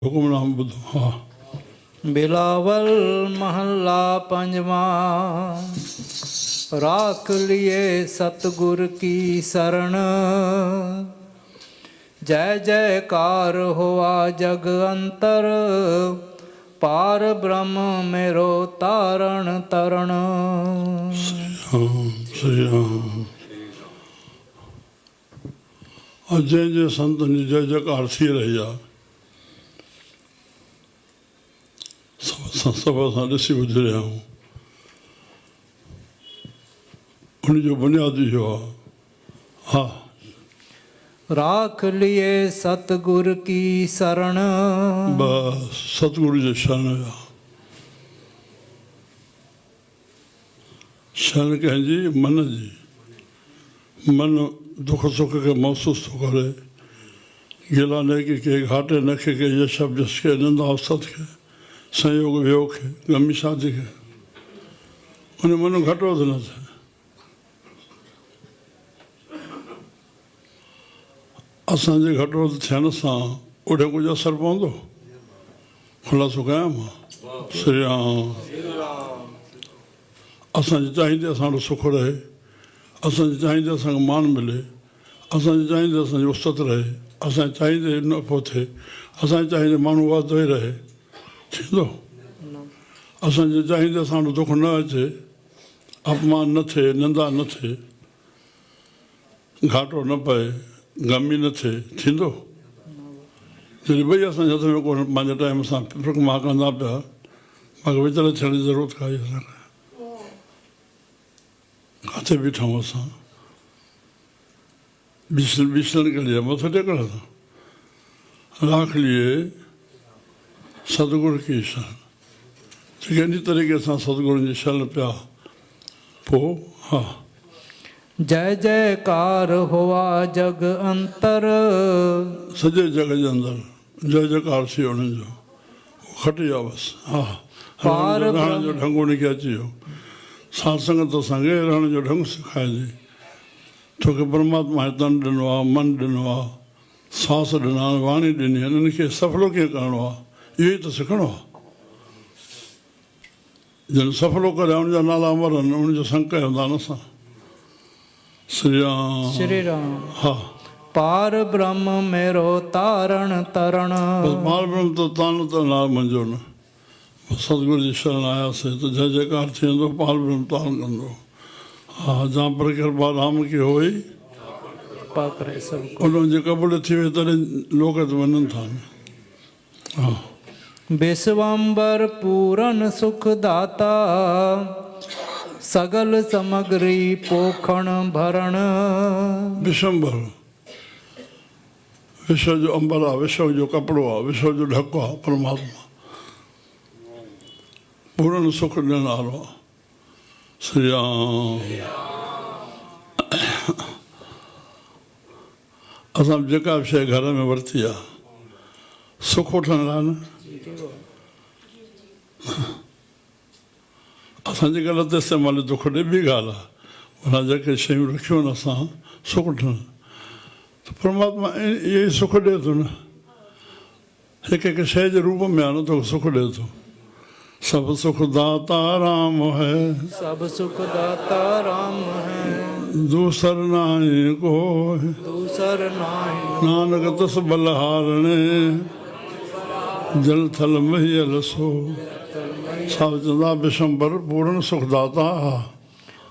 ਹੁਕਮਨਾਮ ਬੁੱਧ। ਹਾਂ। ਬਿਲਾਵਲ ਮਹੱਲਾ ਪੰਜਵਾਂ। ਰਾਖ ਲਿਏ ਸਤਿਗੁਰ ਕੀ ਸਰਣ, ਜੈ ਜੈਕਾਰ ਹੋਆ ਜਗ ਅੰਤਰ, ਪਾਰ ਬ੍ਰਹਮ ਮੇਰੋ ਤਾਰਨ ਤਰਣ। ਸ੍ਰੀ ਰਾਮ। ਅਜੇ ਜੇ ਸੰਤ ਨੇ ਜੈ ਜੈਕਾਰ ਸੀ ਰਹਿਆ सभा सां ॾिसी गुज़रिया आहियूं। उन जो बुनियादी इहो आहे। हा। राख लिए सतगुर की शरण, बसि सतगुरू जे शरण जा। शरण कंहिंजी? मन जी। मन दुख सुख खे महसूस थो करे, गिला नेकी के, घाटे नखे के, यश जस के, निंदा अवसत के, संयोग वियोग खे, गमी शादी खे, उन मन घटि वधि न थिए। असांजे घटि वधि थियण सां ओॾे कुझु असरु पवंदो? खुलासो कयां मां? श्री राम। असांजे चाहींदे असांजो सुख रहे, असांजे चाहींदे असांखे मान मिले, असांजे चाहींदे असांजी उस्तत रहे, असांजे चाहींदे नफ़ो थिए, असांजे चाहींदे माण्हू वाधो ई रहे, थींदो? असांजे चाहींदे असांजो दुख न अचे, अपमान न थिए, निंदा न थिए, घाटो न पए, गमी न थिए, थींदो? जॾहिं भई असांजे हथ में कोन्हे, पंहिंजे टाइम सां फिक्र मां कंदा पिया, मूंखे विचल थियण जी ज़रूरत काई असांखे। किथे बीठूं असां? बीसण के लिए मथो टेकण था। राख लिए सतगुर की शरण। जेके इन तरीक़े सां सतगुरू जी शरण पिया पोइ। हा। जय जयकार हुआ जग अंतर, सॼे जग जे अंदरि जय जयकार थी वियो उन्हनि जो। खटी विया बसि। हा। रहण जो ढंग उनखे अची वियो। साध संगत असांखे रहण जो ढंग सेखारिजे। छोकी परमात्मा तन ॾिनो आहे, मन ॾिनो आहे, सांस ॾिना, वाणी ॾिनी आहे, इन्हनि खे सफलो कीअं करिणो आहे, इहो ई त सिखणो आहे। जॾहिं सफलो करे उनजा नाला अमर आहिनि, उनजो संग कंदा न असां। श्री राम। श्री राम। हा। पार ब्रह्म मेरो तारण तरण। पार ब्रह्म त तारण तरण आहे मुंहिंजो न। सतगुरू जी शरण आयासीं त जय जयकार थी वेंदो, पार ब्रह्म तारण कंदो। हा। जहाँ पर कृपा राम की होई, उन्हनि जे क़बूल थी वई तॾहिं लोक त वञनि था। हा। विश्वंबर पूरन सुख दाता, सगल समग्री पोखण भरण। विश्वंबर, विश्व जो अंबर आहे, विश्व जो कपिड़ो आहे, विश्व जो ढक आहे परमात्मा। पूरन सुख ॾियण वारो आहे। श्री राम। असां जेका बि शइ घर में वरिती आहे, सुख वठण लाइ न। असांजे ग़लति इस्तेमालु दुख ॾे ॿी ॻाल्हि आहे। माना जेके शयूं रखियूं आहिनि असां सुख वठण, त परमात्मा इहो ई सुख ॾिए थो न। हिकु हिकु शइ जे रूप में आहे न, तोखे सुख ॾिए थो। सब सुख दाता राम है, सब सुख दाता राम है, दूसर नाहि को, दूसर नाहि। नानक तस बलहारणे, जल थल महियल सो। साहब चंदा विश्वंबर पूर्ण सुखदाता,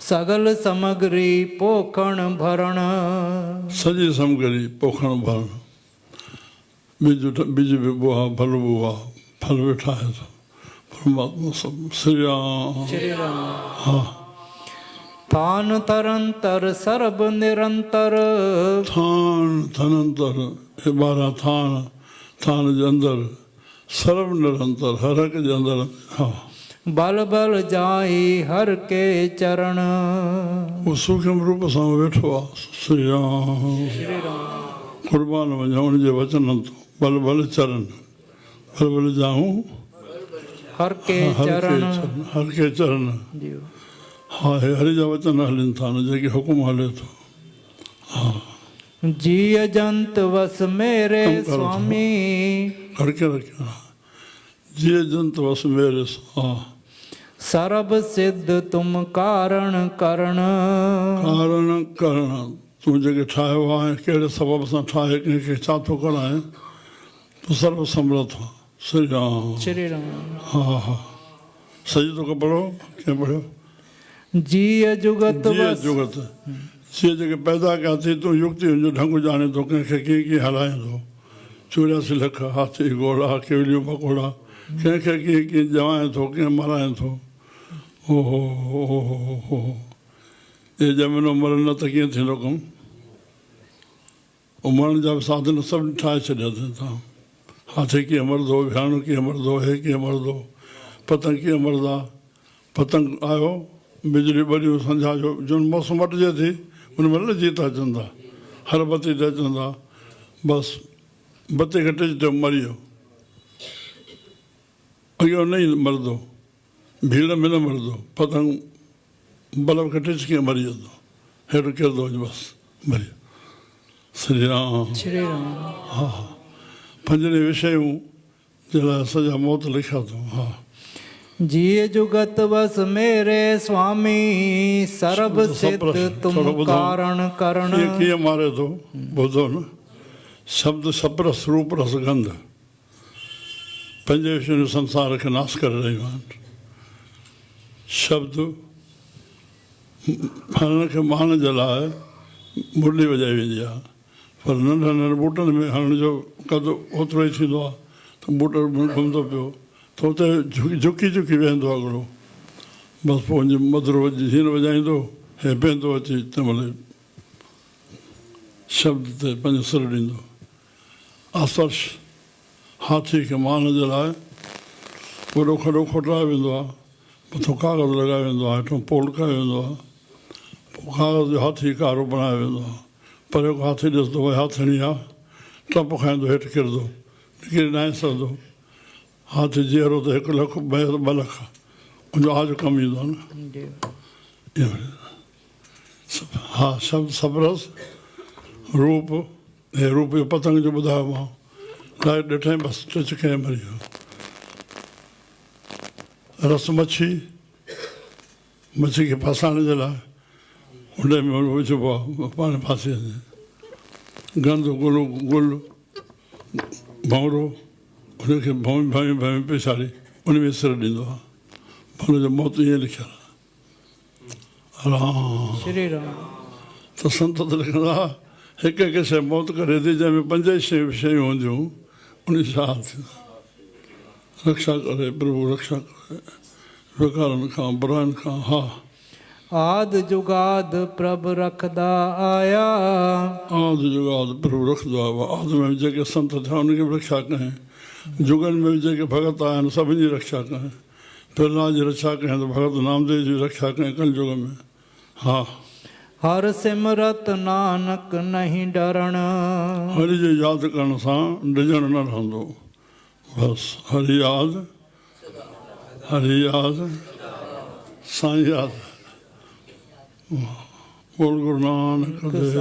सगल समग्री पोखण भरण। सॼी समग्री पोखण भरण। बीज बि बोहा, फल बोहा, फल बि ठाहे थो परमात्मा सब। श्री राम। श्री राम। हा। थान तरंतर सर्ब निरंतर, थान थनंतर, हे 12 थान, थान जे अंदरि सर्व निरंतर, हर हिक जे अंदरि। हा। बल बल जाई हर के चरण। उहो सूक्ष्म रूप सां वेठो आहे। श्री राम। श्री राम। कुर्बान वञा उनजे वचननि तो। बल बल चरण, बल बल जाऊं हर के चरण, हर के चरण। हा। हे हरि जा वचन हलनि था न, जेके हुकुम हले थो। हा। जीअ जंत वस मेरे स्वामी, ਕਰਕੇ ਰੱਖਿਆ। ਜੀ ਜੰਤ ਵਸ ਮੇਰੇ ਸਾਹ। ਸਰਬ ਸਿੱਧ ਤੁਮ ਕਾਰਨ ਕਰਨ। ਕਾਰਨ करण तूं जेके ठाहियो आहे कहिड़े सबब सां ठाहे कंहिंखे छा थो कराए तूं सर्व समर्थ आहे। श्री राम। श्री राम। हा हा सॼी तोखे पढ़ो कीअं पढ़ियो? जीअ जुगत जीअ वस। जुगत जीअं जेके पैदा कया अथई तूं युक्तियुनि जो ढंग ॼाणे थो कंहिंखे कीअं कीअं हलाए थो। 84 लख हाथी घोड़ा केवलियूं पकोड़ा कंहिंखे कीअं कीअं ॼमाए थो कीअं मराए थो। ओहो हो ये ॼमेनो मरण न त कीअं थींदो कमु? मरण जा बि साधन सभु ठाहे छॾिया अथई तव्हां। हाथी कीअं मरंदो, विहाणो कीअं मरंदो, हे कीअं मरंदो, पतंग कीअं मरंदा। पतंग आयो बिजली ॿरियूं संझा जो जुन मौसम मटिजे थी उनमें लॼी था अचनि था हर बती ते अचनि था बसि बती खे टिच ते मरी वियो। अॻियो न ई मरंदो भीड़ में न मरंदो पतंग बल्ब खे टिच कीअं मरी वेंदो हेठि किरंदो वञी बसि मरी। श्री राम। श्री राम। हा पंजनि विषयूं जे लाइ सॼा मौत लिखिया अथऊं। हा जीअ जुगत वस मेरे स्वामी सर्ब सिद्ध तुम कारण करण। कीअं मारे थो ॿुधो न। शब्द सपरस रूप रस गंध पंज विषयूं संसार खे नाश करे रहियूं आहिनि। शब्द हणण खे मारण जे लाइ मुरली वॼाई वेंदी आहे पर नंढनि नंढनि ॿूटनि में हणण जो कदु ओतिरो ई थींदो आहे त ॿूटो घुमंदो पियो त उते झुकी झुकी वेहंदो आहे हिकिड़ो बसि पोइ वञी मधुरो हीअं वॼाईंदो हे बीहंदो अची तंहिं महिल शब्द ते पंहिंजो सिर ॾींदो। आस्पर्श हाथी खे मारण जे लाइ वॾो खॾो खोटाए वेंदो आहे मथां कागज़ लॻाए वेंदो आहे हेठां पोल कयो वेंदो आहे पोइ कागज़ जो हाथी कारो बणायो वेंदो आहे पर हिकु हाथी ॾिसंदो भई हाथणी आहे टप खाईंदो हेठि किरंदो निकिरी न आहे सघंदो। हाथी जीअरो त 1 लख ॿ लख उनजो आज कमु ईंदो आहे न। हा शब्द सबरस रूप हे रूप जो पतंग जो ॿुधायो मां लाइट ॾिठई बसि टिच खे मरी वियो। रस मच्छी खे फासाइण जे लाइ उन में विझिबो आहे पाण फासी वञे। गंद गुल भंवरो हुनखे भमी भमी भमी पिछाड़ी उन में सिर ॾींदो आहे हुनजो मौत ईअं लिखियलु आहे। राम। श्री राम। त संत त लिखंदा हिकु हिकु शइ मौत करे थी जंहिंमें 5 शयूं हूंदियूं उन छा थींदो। रक्षा करे प्रभु रक्षा करे विकारनि खां बुराइनि खां। हा आद जुगाद प्रभ रखदा आया। आद जुगाद प्रभु रखंदो आहे। आद में जेके संत थिया उनखे बि रक्षा कयईं जुगनि में बि जेके भगत आहिनि सभिनी जी रक्षा कयईं। प्रहलाद जी रक्षा कयईं त भगत नामदेव जी रक्षा कयईं कलयुग में। हा हर सिमरत नानक नहीं डरण। हरि जो यादि करण सां डिॼण न रहंदो बसि हरि यादि साईं यादि। बोल गुरु नानक देव।